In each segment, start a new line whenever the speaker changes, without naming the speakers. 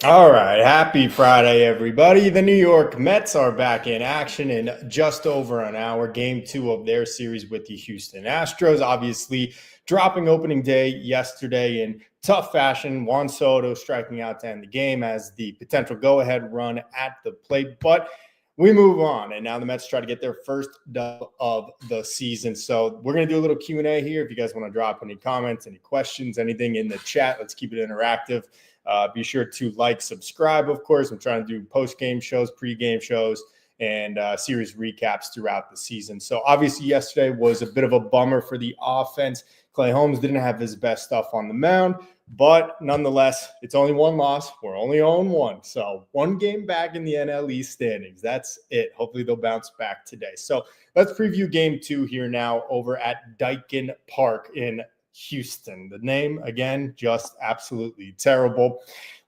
All right, happy Friday, everybody. The New York Mets are back in action in just over an hour. Game 2 of their series with the Houston Astros. Obviously, dropping opening day yesterday in tough fashion. Juan Soto striking out to end the game as the potential go-ahead run at the plate. But we move on, and now the Mets try to get their first dub of the season. So we're going to do a little Q&A here. If you guys want to drop any comments, any questions, anything in the chat, let's keep it interactive. Be sure to like, subscribe, of course. I'm trying to do post-game shows, pre-game shows, and series recaps throughout the season. So obviously yesterday was a bit of a bummer for the offense. Clay Holmes didn't have his best stuff on the mound, but nonetheless, it's only one loss. We're only 0-1. So one game back in the NL East standings. That's it. Hopefully they'll bounce back today. So let's preview game 2 here now over at Daikin Park in Houston. The name, again, just absolutely terrible.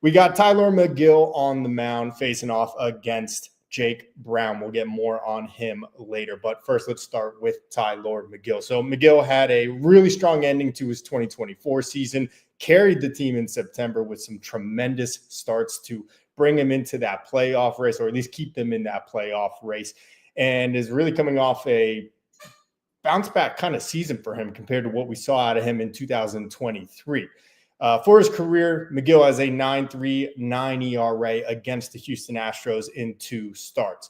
We got Tylor Megill on the mound facing off against Jake Brown. We'll get more on him later. But first, let's start with Tylor Megill. So Megill had a really strong ending to his 2024 season, carried the team in September with some tremendous starts to bring him into that playoff race, or at least keep them in that playoff race, and is really coming off a bounce back kind of season for him compared to what we saw out of him in 2023. For his career, Megill has a 9.39 ERA against the Houston Astros in 2 starts.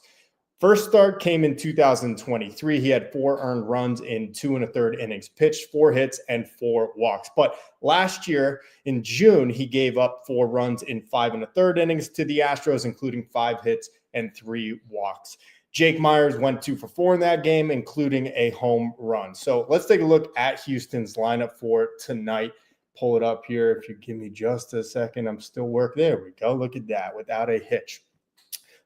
First start came in 2023. He had 4 earned runs in 2 1/3 innings pitched, 4 hits, and 4 walks. But last year in June, he gave up 4 runs in 5 1/3 innings to the Astros, including 5 hits and 3 walks. Jake Myers went 2 for 4 in that game, including a home run. So let's take a look at Houston's lineup for tonight. Pull it up here. If you give me just a second, I'm still working. There we go. Look at that without a hitch.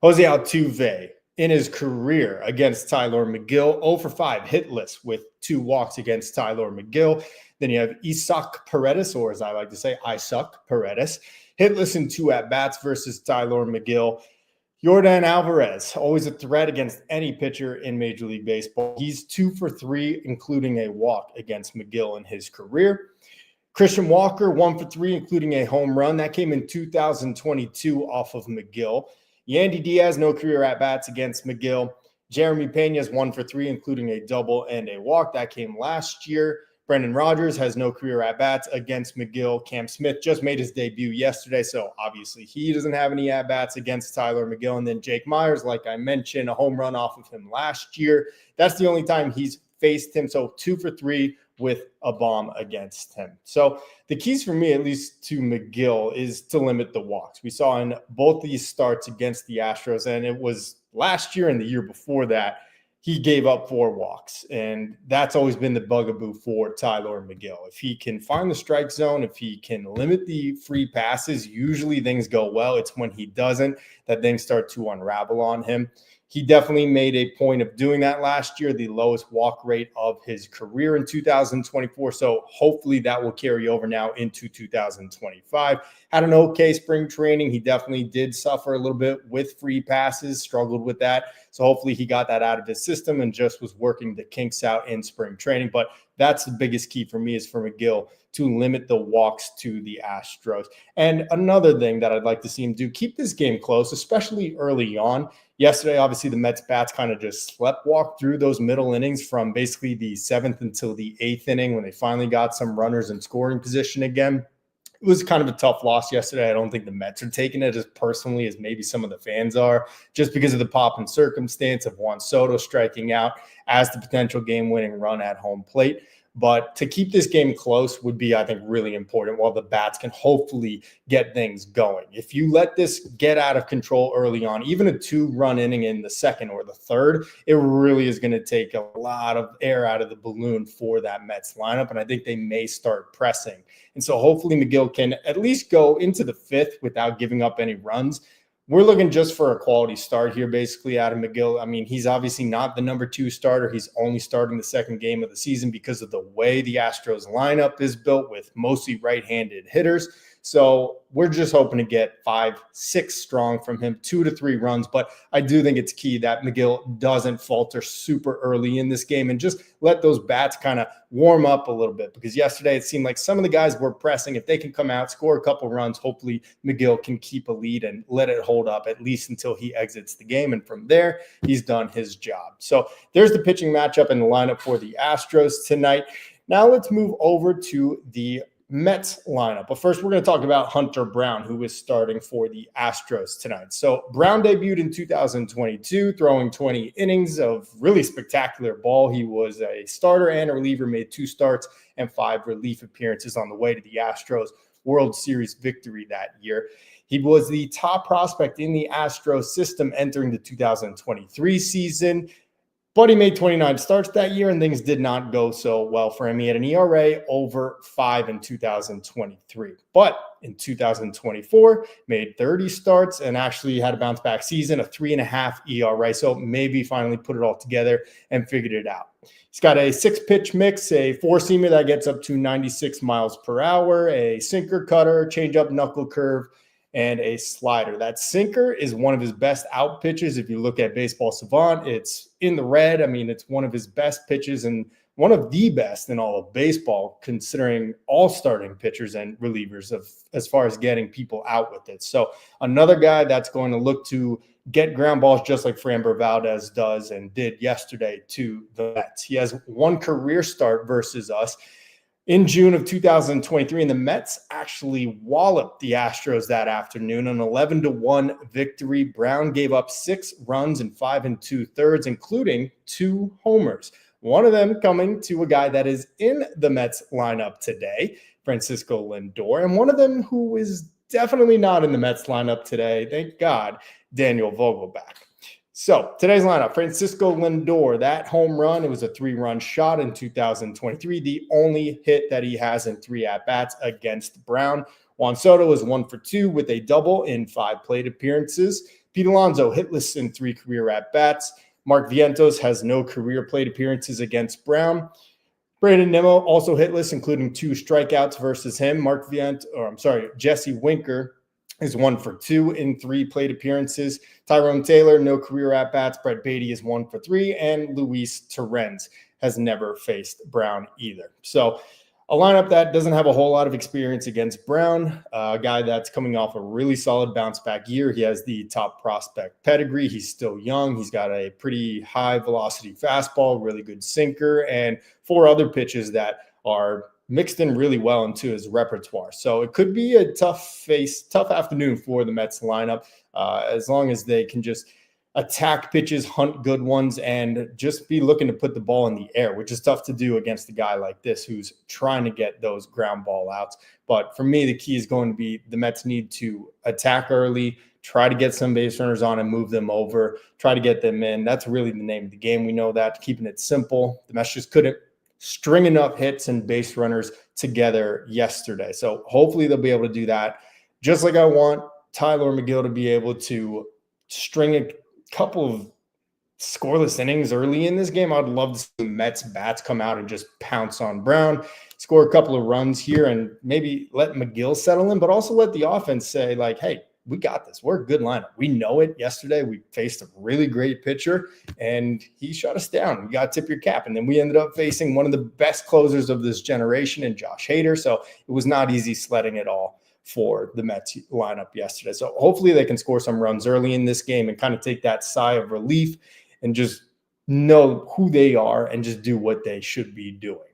Jose Altuve in his career against Tylor Megill, 0 for 5 hitless with 2 walks against Tylor Megill. Then you have Isaac Paredes, or as I like to say, Isaac Paredes, hitless in 2 at-bats versus Tylor Megill. Yordan Alvarez, always a threat against any pitcher in Major League Baseball. He's 2 for 3, including a walk against Megill in his career. Christian Walker, 1 for 3, including a home run. That came in 2022 off of Megill. Yandy Diaz, no career at-bats against Megill. Jeremy Pena's 1 for 3, including a double and a walk. That came last year. Brendan Rodgers has no career at-bats against Megill. Cam Smith just made his debut yesterday, so obviously he doesn't have any at-bats against Tylor Megill. And then Jake Myers, like I mentioned, a home run off of him last year. That's the only time he's faced him, so 2 for 3 with a bomb against him. So the keys for me, at least to Megill, is to limit the walks. We saw in both these starts against the Astros, and it was last year and the year before that, he gave up 4 walks, and that's always been the bugaboo for Tylor Megill. If he can find the strike zone, if he can limit the free passes, usually things go well. It's when he doesn't that things start to unravel on him. He definitely made a point of doing that last year, the lowest walk rate of his career in 2024. So hopefully that will carry over now into 2025. Had an okay spring training. He definitely did suffer a little bit with free passes, struggled with that. So hopefully he got that out of his system and just was working the kinks out in spring training. But that's the biggest key for me, is for Megill to limit the walks to the Astros. And another thing that I'd like to see him do, keep this game close, especially early on. Yesterday, obviously, the Mets bats kind of just sleptwalked through those middle innings from basically the 7th until the 8th inning when they finally got some runners in scoring position again. It was kind of a tough loss yesterday. I don't think the Mets are taking it as personally as maybe some of the fans are, just because of the pop and circumstance of Juan Soto striking out as the potential game-winning run at home plate. But to keep this game close would be, I think, really important, while the bats can hopefully get things going. If you let this get out of control early on, even a 2-run inning in the 2nd or the 3rd, it really is going to take a lot of air out of the balloon for that Mets lineup, and I think they may start pressing. And so hopefully Megill can at least go into the 5th without giving up any runs. We're looking just for a quality start here, basically, out of Megill. I mean, he's obviously not the number 2 starter. He's only starting the 2nd game of the season because of the way the Astros lineup is built with mostly right-handed hitters. So we're just hoping to get 5-6 strong from him, 2 to 3 runs. But I do think it's key that Megill doesn't falter super early in this game and just let those bats kind of warm up a little bit, because yesterday it seemed like some of the guys were pressing. If they can come out, score a couple runs, hopefully Megill can keep a lead and let it hold up at least until he exits the game. And from there, he's done his job. So there's the pitching matchup and the lineup for the Astros tonight. Now let's move over to the Mets lineup. But first, we're going to talk about Hunter Brown, who is starting for the Astros tonight. So Brown debuted in 2022, throwing 20 innings of really spectacular ball. He was a starter and a reliever, made 2 starts and 5 relief appearances on the way to the Astros World Series victory that year. He was the top prospect in the Astros system entering the 2023 season. But he made 29 starts that year, and things did not go so well for him. He had an ERA over 5 in 2023. But in 2024, made 30 starts and actually had a bounce-back season, a 3.5 ERA. So maybe finally put it all together and figured it out. He's got a 6-pitch mix, a 4-seamer that gets up to 96 miles per hour, a sinker, cutter, changeup, knuckle curve, and a slider. That sinker is one of his best out pitches. If you look at Baseball Savant, it's in the red. I mean, it's one of his best pitches and one of the best in all of baseball, considering all starting pitchers and relievers as far as getting people out with it. So another guy that's going to look to get ground balls just like Framber Valdez does and did yesterday to the Mets. He has 1 career start versus us in June of 2023, and the Mets actually walloped the Astros that afternoon, an 11-1 victory. Brown gave up 6 runs in 5 2/3, including 2 homers. One of them coming to a guy that is in the Mets lineup today, Francisco Lindor, and one of them who is definitely not in the Mets lineup today, thank God, Daniel Vogelbach. So today's lineup, Francisco Lindor, that home run, it was a 3-run shot in 2023, the only hit that he has in 3 at-bats against Brown. Juan Soto is 1 for 2 with a double in 5 plate appearances. Pete Alonso hitless in 3 career at-bats. Mark Vientos has no career plate appearances against Brown. Brandon Nimmo also hitless, including 2 strikeouts versus him. Jesse Winker is 1 for 2 in 3 plate appearances. Tyrone Taylor, no career at-bats. Brett Beatty is 1 for 3. And Luis Torrens has never faced Brown either. So a lineup that doesn't have a whole lot of experience against Brown, a guy that's coming off a really solid bounce-back year. He has the top prospect pedigree. He's still young. He's got a pretty high-velocity fastball, really good sinker, and 4 other pitches that are mixed in really well into his repertoire. So it could be a tough afternoon for the Mets lineup, as long as they can just attack pitches, hunt good ones, and just be looking to put the ball in the air, which is tough to do against a guy like this who's trying to get those ground ball outs. But for me, the key is going to be the Mets need to attack early, try to get some base runners on and move them over, try to get them in. That's really the name of the game. We know that, keeping it simple. The Mets just couldn't string enough hits and base runners together yesterday. So hopefully they'll be able to do that. Just like I want Tylor Megill to be able to string a couple of scoreless innings early in this game. I'd love to see the Mets bats come out and just pounce on Brown, score a couple of runs here, and maybe let Megill settle in, but also let the offense say, like, hey, we got this. We're a good lineup. We know it. Yesterday, we faced a really great pitcher, and he shut us down. You got to tip your cap. And then we ended up facing one of the best closers of this generation in Josh Hader. So it was not easy sledding it all for the Mets lineup yesterday. So hopefully they can score some runs early in this game and kind of take that sigh of relief and just know who they are and just do what they should be doing.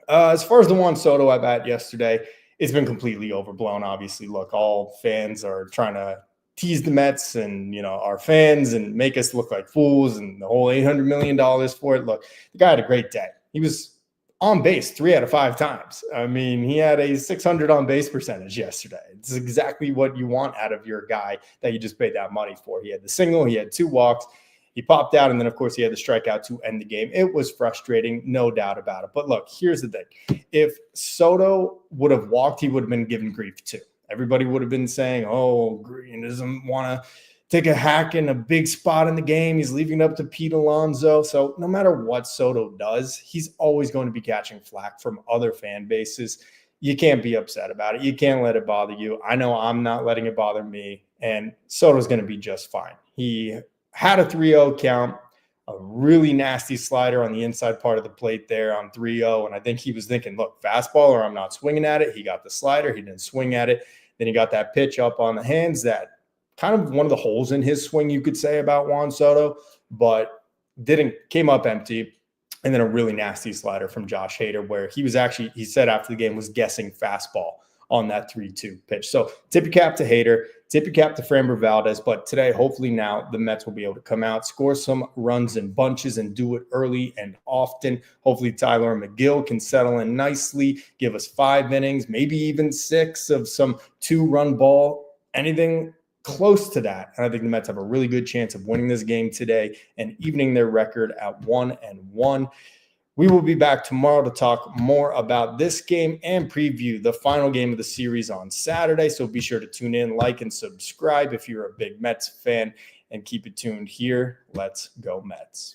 As far as the Juan Soto at bat yesterday, it's been completely overblown. Obviously, look, all fans are trying to tease the Mets and, our fans and make us look like fools and the whole $800 million for it. Look, the guy had a great day. He was on base 3 out of 5 times. I mean, he had a 600 on base percentage yesterday. It's exactly what you want out of your guy that you just paid that money for. He had the single, he had 2 walks. He popped out, and then, of course, he had the strikeout to end the game. It was frustrating, no doubt about it. But, look, here's the thing. If Soto would have walked, he would have been given grief too. Everybody would have been saying, oh, Green doesn't want to take a hack in a big spot in the game. He's leaving it up to Pete Alonso. So no matter what Soto does, he's always going to be catching flack from other fan bases. you can't be upset about it. You can't let it bother you. I know I'm not letting it bother me, and Soto's going to be just fine. He had a 3-0 count, a really nasty slider on the inside part of the plate there on 3-0, and I think he was thinking, look, fastball or I'm not swinging at it. He got the slider. He didn't swing at it. Then he got that pitch up on the hands that kind of one of the holes in his swing, you could say, about Juan Soto, but came up empty. And then a really nasty slider from Josh Hader, where he said after the game, was guessing fastball on that 3-2 pitch. So tip your cap to Hader, tip your cap to Framber Valdez. But today, hopefully now, the Mets will be able to come out, score some runs in bunches, and do it early and often. Hopefully Tylor Megill can settle in nicely, give us 5 innings, maybe even 6 of some 2-run ball, anything close to that. And I think the Mets have a really good chance of winning this game today and evening their record at 1-1. We will be back tomorrow to talk more about this game and preview the final game of the series on Saturday. So be sure to tune in, like, and subscribe if you're a big Mets fan, and keep it tuned here. Let's go Mets.